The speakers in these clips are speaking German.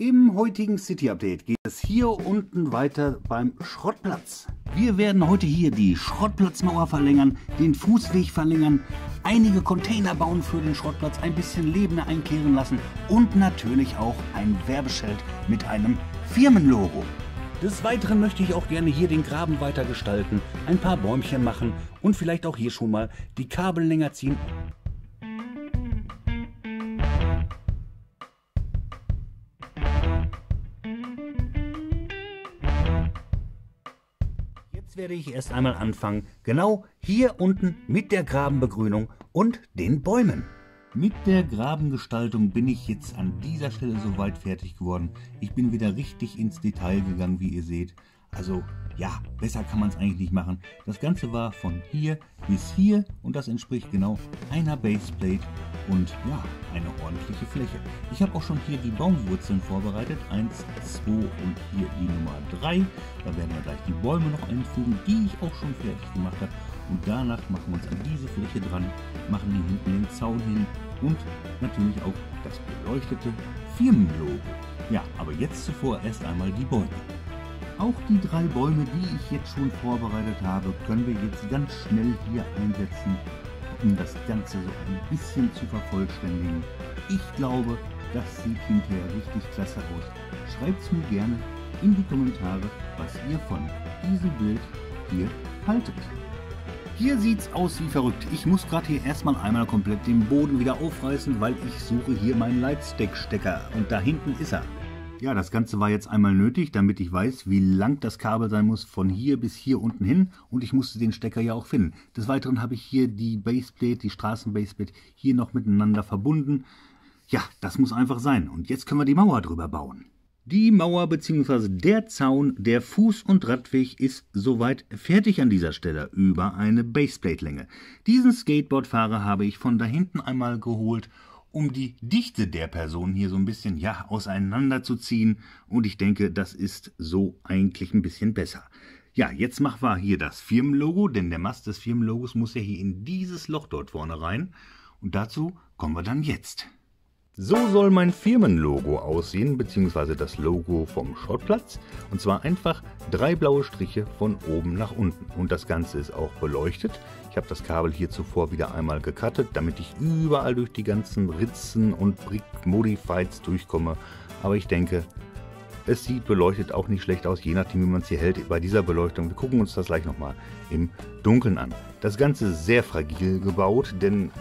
Im heutigen City Update geht es hier unten weiter beim Schrottplatz. Wir werden heute hier die Schrottplatzmauer verlängern, den Fußweg verlängern, einige Container bauen für den Schrottplatz, ein bisschen Leben einkehren lassen und natürlich auch ein Werbeschild mit einem Firmenlogo. Des Weiteren möchte ich auch gerne hier den Graben weiter gestalten, ein paar Bäumchen machen und vielleicht auch hier schon mal die Kabel länger ziehen. Jetzt werde ich erst einmal anfangen, genau hier unten mit der Grabenbegrünung und den Bäumen. Mit der Grabengestaltung bin ich jetzt an dieser Stelle soweit fertig geworden. Ich bin wieder richtig ins Detail gegangen, wie ihr seht. Also ja, besser kann man es eigentlich nicht machen. Das Ganze war von hier bis hier und das entspricht genau einer Baseplate und ja, eine ordentliche Fläche. Ich habe auch schon hier die Baumwurzeln vorbereitet. 1, 2 und hier die Nummer 3. Da werden wir gleich die Bäume noch einfügen, die ich auch schon fertig gemacht habe. Und danach machen wir uns an diese Fläche dran, machen hier hinten den Zaun hin und natürlich auch das beleuchtete Firmenlogo. Ja, aber jetzt zuvor erst einmal die Bäume. Auch die 3 Bäume, die ich jetzt schon vorbereitet habe, können wir jetzt ganz schnell hier einsetzen, um das Ganze so ein bisschen zu vervollständigen. Ich glaube, das sieht hinterher richtig klasse aus. Schreibt es mir gerne in die Kommentare, was ihr von diesem Bild hier haltet. Hier sieht's aus wie verrückt. Ich muss gerade hier erstmal einmal komplett den Boden wieder aufreißen, weil ich suche hier meinen Lightstick-Stecker und da hinten ist er. Ja, das Ganze war jetzt einmal nötig, damit ich weiß, wie lang das Kabel sein muss von hier bis hier unten hin und ich musste den Stecker ja auch finden. Des Weiteren habe ich hier die Baseplate, die Straßenbaseplate hier noch miteinander verbunden. Ja, das muss einfach sein und jetzt können wir die Mauer drüber bauen. Die Mauer bzw. der Zaun, der Fuß- und Radweg ist soweit fertig an dieser Stelle über eine Baseplate-Länge. Diesen Skateboardfahrer habe ich von da hinten einmal geholt, um die Dichte der Person hier so ein bisschen ja, auseinanderzuziehen. Und ich denke, das ist so eigentlich ein bisschen besser. Ja, jetzt machen wir hier das Firmenlogo, denn der Mast des Firmenlogos muss ja hier in dieses Loch dort vorne rein. Und dazu kommen wir dann jetzt. So soll mein Firmenlogo aussehen, beziehungsweise das Logo vom Schrottplatz. Und zwar einfach 3 blaue Striche von oben nach unten. Und das Ganze ist auch beleuchtet. Ich habe das Kabel hier zuvor wieder einmal gecuttet, damit ich überall durch die ganzen Ritzen und Brick-Modifieds durchkomme. Aber ich denke, es sieht beleuchtet auch nicht schlecht aus, je nachdem wie man es hier hält bei dieser Beleuchtung. Wir gucken uns das gleich nochmal im Dunkeln an. Das Ganze ist sehr fragil gebaut, denn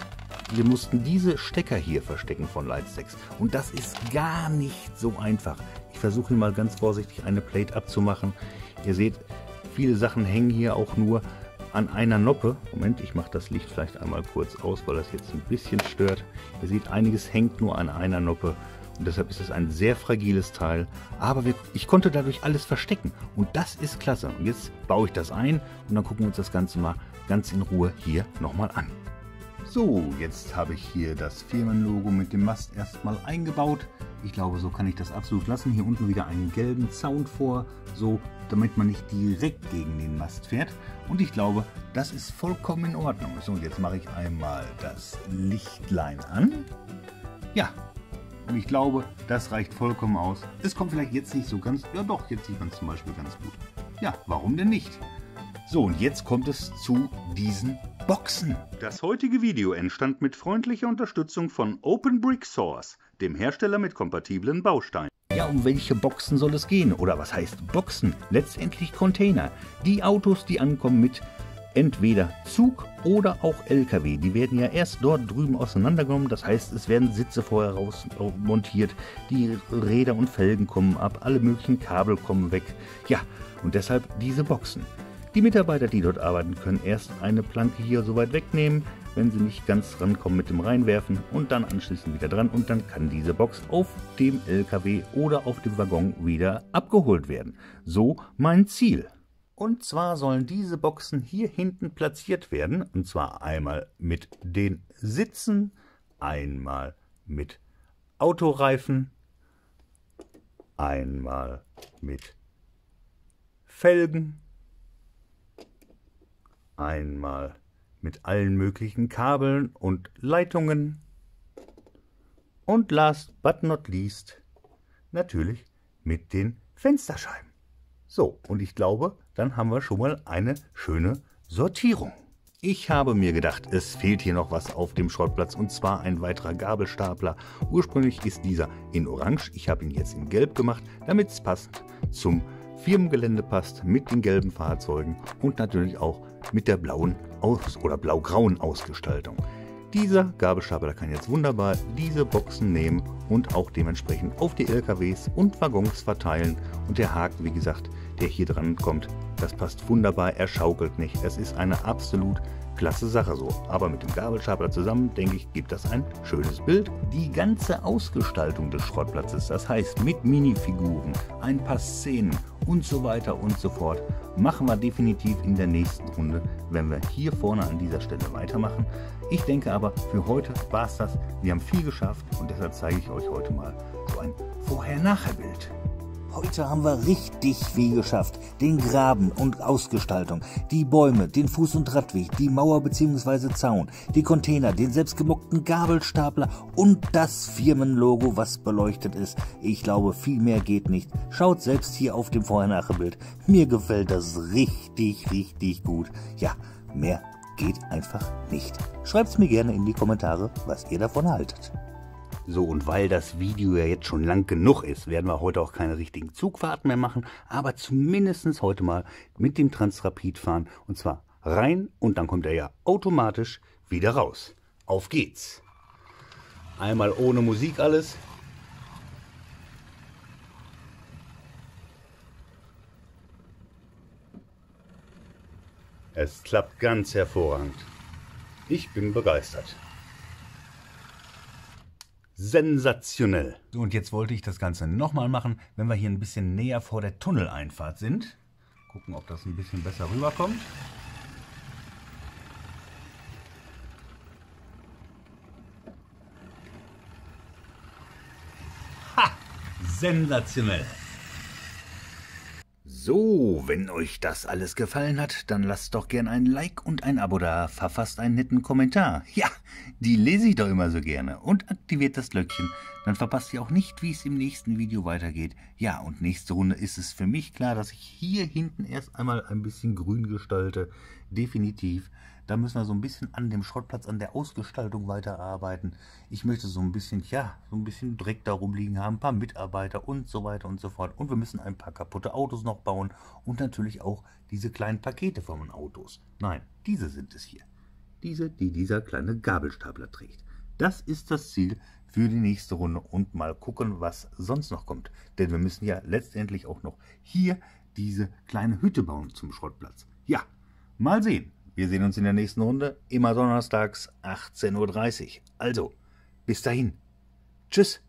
wir mussten diese Stecker hier verstecken von Lightsticks. Und das ist gar nicht so einfach. Ich versuche hier mal ganz vorsichtig eine Plate abzumachen. Ihr seht, viele Sachen hängen hier auch nur an einer Noppe. Moment, ich mache das Licht vielleicht einmal kurz aus, weil das jetzt ein bisschen stört. Ihr seht, einiges hängt nur an einer Noppe. Und deshalb ist es ein sehr fragiles Teil. Aber ich konnte dadurch alles verstecken. Und das ist klasse. Und jetzt baue ich das ein und dann gucken wir uns das Ganze mal ganz in Ruhe hier nochmal an. So, jetzt habe ich hier das Firmenlogo mit dem Mast erstmal eingebaut. Ich glaube, so kann ich das absolut lassen. Hier unten wieder einen gelben Zaun vor, so damit man nicht direkt gegen den Mast fährt. Und ich glaube, das ist vollkommen in Ordnung. So, und jetzt mache ich einmal das Lichtlein an. Ja, und ich glaube, das reicht vollkommen aus. Es kommt vielleicht jetzt nicht so ganz, ja doch, jetzt sieht man es zum Beispiel ganz gut. Ja, warum denn nicht? So, und jetzt kommt es zu diesen Boxen. Das heutige Video entstand mit freundlicher Unterstützung von Open Brick Source, dem Hersteller mit kompatiblen Bausteinen. Ja, um welche Boxen soll es gehen? Oder was heißt Boxen? Letztendlich Container. Die Autos, die ankommen mit entweder Zug oder auch LKW. Die werden ja erst dort drüben auseinandergenommen. Das heißt, es werden Sitze vorher raus montiert. Die Räder und Felgen kommen ab. Alle möglichen Kabel kommen weg. Ja, und deshalb diese Boxen. Die Mitarbeiter, die dort arbeiten, können erst eine Planke hier so weit wegnehmen, wenn sie nicht ganz rankommen mit dem Reinwerfen und dann anschließend wieder dran und dann kann diese Box auf dem LKW oder auf dem Waggon wieder abgeholt werden. So mein Ziel. Und zwar sollen diese Boxen hier hinten platziert werden, und zwar einmal mit den Sitzen, einmal mit Autoreifen, einmal mit Felgen, einmal mit allen möglichen Kabeln und Leitungen und last but not least natürlich mit den Fensterscheiben. So, und ich glaube, dann haben wir schon mal eine schöne Sortierung. Ich habe mir gedacht, es fehlt hier noch was auf dem Schrottplatz, und zwar ein weiterer Gabelstapler. Ursprünglich ist dieser in Orange, ich habe ihn jetzt in Gelb gemacht, damit es passend zum Firmengelände passt, mit den gelben Fahrzeugen und natürlich auch mit der blauen oder blau-grauen Ausgestaltung. Dieser Gabelstapler kann jetzt wunderbar diese Boxen nehmen und auch dementsprechend auf die LKWs und Waggons verteilen. Und der Haken, wie gesagt, der hier dran kommt, das passt wunderbar, er schaukelt nicht. Es ist eine absolut klasse Sache so. Aber mit dem Gabelstapler zusammen, denke ich, gibt das ein schönes Bild. Die ganze Ausgestaltung des Schrottplatzes, das heißt mit Minifiguren, ein paar Szenen und so weiter und so fort, machen wir definitiv in der nächsten Runde, wenn wir hier vorne an dieser Stelle weitermachen. Ich denke aber, für heute war es das. Wir haben viel geschafft und deshalb zeige ich euch heute mal so ein Vorher-Nachher-Bild. Heute haben wir richtig viel geschafft. Den Graben und Ausgestaltung, die Bäume, den Fuß- und Radweg, die Mauer bzw. Zaun, die Container, den selbstgemockten Gabelstapler und das Firmenlogo, was beleuchtet ist. Ich glaube, viel mehr geht nicht. Schaut selbst hier auf dem Vorher-Nachher-Bild. Mir gefällt das richtig, richtig gut. Ja, mehr geht einfach nicht. Schreibt's mir gerne in die Kommentare, was ihr davon haltet. So, und weil das Video ja jetzt schon lang genug ist, werden wir heute auch keine richtigen Zugfahrten mehr machen, aber zumindest heute mal mit dem Transrapid fahren, und zwar rein und dann kommt er ja automatisch wieder raus. Auf geht's! Einmal ohne Musik alles. Es klappt ganz hervorragend. Ich bin begeistert. Sensationell. So, und jetzt wollte ich das Ganze nochmal machen, wenn wir hier ein bisschen näher vor der Tunneleinfahrt sind. Gucken, ob das ein bisschen besser rüberkommt. Ha! Sensationell. So, wenn euch das alles gefallen hat, dann lasst doch gern ein Like und ein Abo da, verfasst einen netten Kommentar. Ja, die lese ich doch immer so gerne. Und aktiviert das Glöckchen, dann verpasst ihr auch nicht, wie es im nächsten Video weitergeht. Ja, und nächste Runde ist es für mich klar, dass ich hier hinten erst einmal ein bisschen grün gestalte. Definitiv. Da müssen wir so ein bisschen an dem Schrottplatz, an der Ausgestaltung weiterarbeiten. Ich möchte so ein bisschen, ja, so ein bisschen Dreck da rumliegen haben, ein paar Mitarbeiter und so weiter und so fort. Und wir müssen ein paar kaputte Autos noch bauen und natürlich auch diese kleinen Pakete von den Autos. Nein, diese sind es hier. Diese, die dieser kleine Gabelstapler trägt. Das ist das Ziel für die nächste Runde und mal gucken, was sonst noch kommt. Denn wir müssen ja letztendlich auch noch hier diese kleine Hütte bauen zum Schrottplatz. Ja, mal sehen. Wir sehen uns in der nächsten Runde, immer donnerstags 18:30 Uhr. Also, bis dahin. Tschüss.